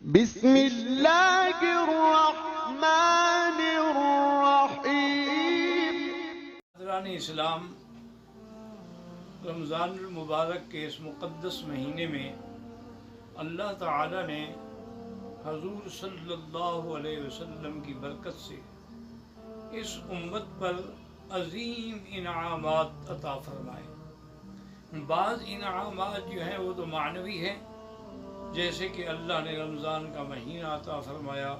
بسم اللہ الرحمن الرحیم۔ حضران اسلام، رمضان المبارک کے اس مقدس مہینے میں اللہ تعالی نے حضور صلی اللہ علیہ وسلم کی برکت سے اس امت پر عظیم انعامات عطا فرمائے۔ بعض انعامات جو ہیں وہ تو معنوی ہیں، جیسے کہ اللہ نے رمضان کا مہینہ عطا فرمایا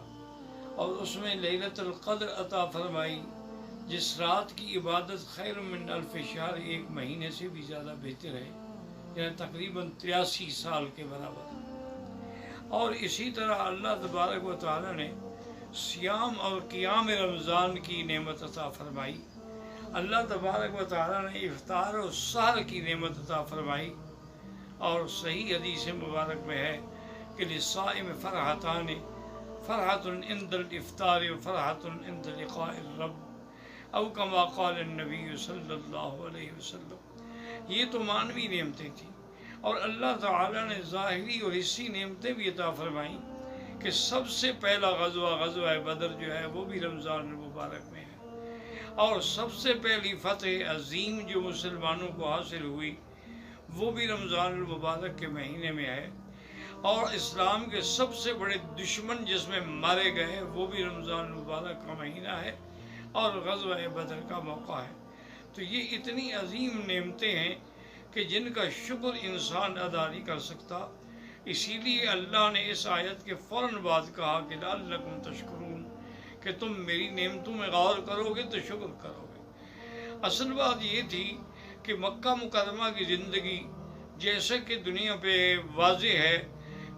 اور اس میں لیلۃ القدر عطا فرمائی، جس رات کی عبادت خیر من الف شہر، ایک مہینے سے بھی زیادہ بہتر ہے، یعنی تقریباً 83 سال کے برابر۔ اور اسی طرح اللہ تبارک و تعالی نے صیام اور قیام رمضان کی نعمت عطا فرمائی۔ اللہ تبارک و تعالی نے افطار و سحر کی نعمت عطا فرمائی، اور صحیح حدیث مبارک میں ہے کہ للصائم فرحتان، فرحۃ عند الافطار و فرحۃ عند لقاء الرب، او کما قال النبی صلی اللہ علیہ وسلم۔ یہ تو معنوی نعمتیں تھیں، اور اللہ تعالیٰ نے ظاہری اور حصی نعمتیں بھی عطا فرمائیں کہ سب سے پہلا غزوہ بدر جو ہے وہ بھی رمضان المبارک میں ہے، اور سب سے پہلی فتح عظیم جو مسلمانوں کو حاصل ہوئی وہ بھی رمضان المبارک کے مہینے میں ہے، اور اسلام کے سب سے بڑے دشمن جس میں مارے گئے وہ بھی رمضان المبارک کا مہینہ ہے اور غزوہ بدر کا موقع ہے۔ تو یہ اتنی عظیم نعمتیں ہیں کہ جن کا شکر انسان ادا نہیں کر سکتا، اسی لیے اللہ نے اس آیت کے فوراً بعد کہا کہ لعلکم تشکرون، کہ تم میری نعمتوں میں غور کرو گے تو شکر کرو گے۔ اصل بات یہ تھی کہ مکہ مکرمہ کی زندگی جیسے کہ دنیا پہ واضح ہے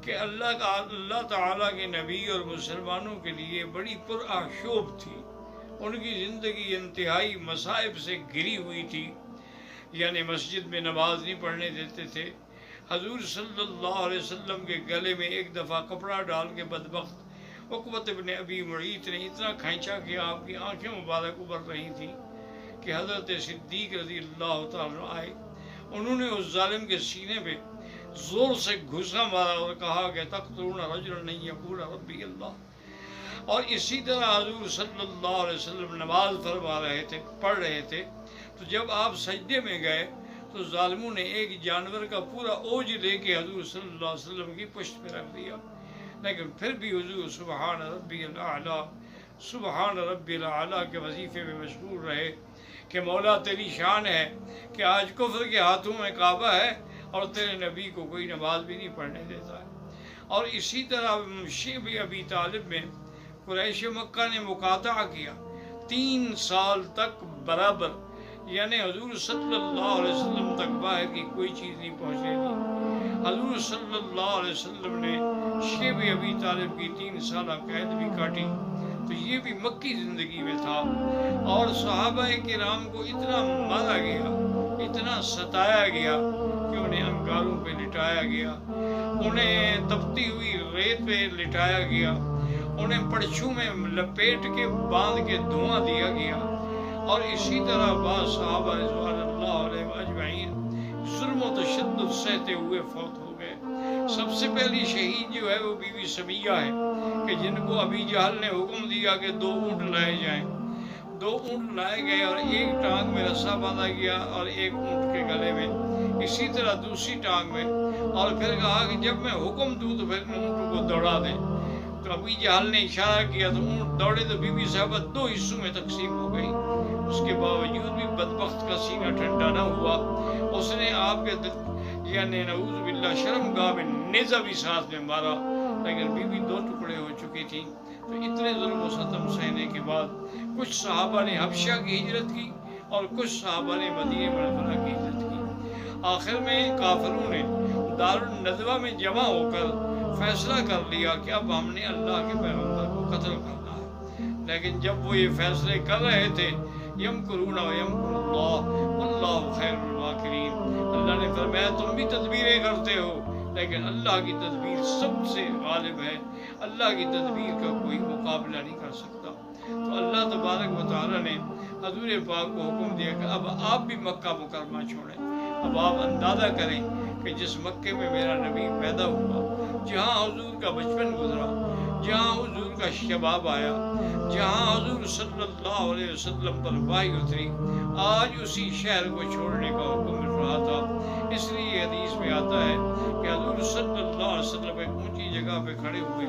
کہ اللہ تعالیٰ کے نبی اور مسلمانوں کے لیے بڑی پرآشوب تھی۔ ان کی زندگی انتہائی مصائب سے گھری ہوئی تھی، یعنی مسجد میں نماز نہیں پڑھنے دیتے تھے۔ حضور صلی اللہ علیہ وسلم کے گلے میں ایک دفعہ کپڑا ڈال کے بدبخت عقبۃ ابن ابی معیط نے اتنا کھینچا کہ آپ کی آنکھیں مبارک ابھر رہی تھیں کہ حضرت صدیق رضی اللہ تعالیٰ آئے، انہوں نے اس ظالم کے سینے پہ زور سے گھسا مارا اور کہا کہ تقتلون رجلا ان یقول ربی اللہ۔ اور اسی طرح حضور صلی اللہ علیہ وسلم نماز پڑھ رہے تھے، تو جب آپ سجدے میں گئے تو ظالموں نے ایک جانور کا پورا اوج لے کے حضور صلی اللہ علیہ وسلم کی پشت پہ رکھ دیا، لیکن پھر بھی حضور سبحان ربی الاعلیٰ، سبحان ربی الاعلیٰ کے وظیفے میں مشغول رہے کہ مولا تیری شان ہے کہ آج کفر کے ہاتھوں میں کعبہ ہے اور تیرے نبی کو کوئی نماز بھی نہیں پڑھنے دیتا ہے۔ اور اسی طرح شیب ابی طالب میں قریش مکہ نے مقاطعہ کیا 3 سال تک برابر، یعنی حضور صلی اللہ علیہ وسلم تک باہر کی کوئی چیز نہیں پہنچنے دی۔ حضور صلی اللہ علیہ وسلم نے شیب ابی طالب کی 3 سالہ قید بھی کاٹی، تو یہ بھی مکی زندگی میں تھا۔ اور صحابہ کرام کو اتنا مارا گیا، اتنا ستایا گیا کہ انہیں انگاروں پہ لٹایا گیا، انہیں تپتی ہوئی ریت پہ لٹایا گیا، انہیں پڑچھوں میں لپیٹ کے باندھ کے دھواں دیا گیا، اور اسی طرح بعض صحابہ رضوان اللہ علیہ اجمعین ظلم و تشدد سہتے ہوئے فوت ہو گئے۔ سب سے پہلی شہید جو ہے وہ بی بی سمیہ ہے، کہ جن کو ابی جہل نے حکم دیا کہ 2 اونٹ لائے جائیں۔ 2 اونٹ لائے گئے اور ایک ٹانگ میں رسا باندھا گیا اور ایک اونٹ کے گلے میں، اسی طرح دوسری ٹانگ میں، اور پھر کہا کہ جب میں حکم دوں تو پھر اونٹوں کو دوڑا دیں۔ تو ابی جہل نے اشارہ کیا تو اونٹ دوڑے، تو بی بی صاحبہ 2 حصوں میں تقسیم ہو گئی۔ اس کے باوجود بھی بدبخت کا سینہ ٹھنڈا نہ ہوا، اس نے آپ کے یعنی نعوذ باللہ شرم گاہ میں نیزہ بھی ساتھ میں مارا، لیکن بی بی 2 ٹکڑے ہو چکی تھی۔ تو اتنے ظلم و ستم سہنے کے بعد کچھ صحابہ نے حبشہ کی ہجرت کی اور کچھ صحابہ نے مدینہ منورہ کی ہجرت کی۔ آخر میں کافروں نے دارالندوہ میں جمع ہو کر فیصلہ کر لیا کہ اب ہم نے اللہ کے پیغمبر کو قتل کرنا ہے، لیکن جب وہ یہ فیصلے کر رہے تھے یمکرون ویمکر اللہ واللہ خیر الماکرین، اللہ نے فرمایا تم بھی تدبیریں کرتے ہو لیکن اللہ کی تدبیر سب سے غالب ہے، اللہ کی تدبیر کا کوئی مقابلہ نہیں کر سکتا۔ تو اللہ تبارک و تعالی نے حضور پاک کو حکم دیا کہ اب آپ بھی مکہ مکرمہ چھوڑیں۔ اب آپ اندازہ کریں کہ کہ جس مکے میں میرا نبی پیدا ہوا، جہاں حضور کا بچپن گزرا، جہاں حضور کا شباب آیا، جہاں حضور صلی اللہ علیہ وسلم پر وحی اتری، آج اسی شہر کو چھوڑنے کا حکم مل رہا تھا۔ اس لیے حدیث میں آتا ہے کہ حضور صلی اللہ علیہ وسلم ایک اونچی جگہ پہ کھڑے ہوئے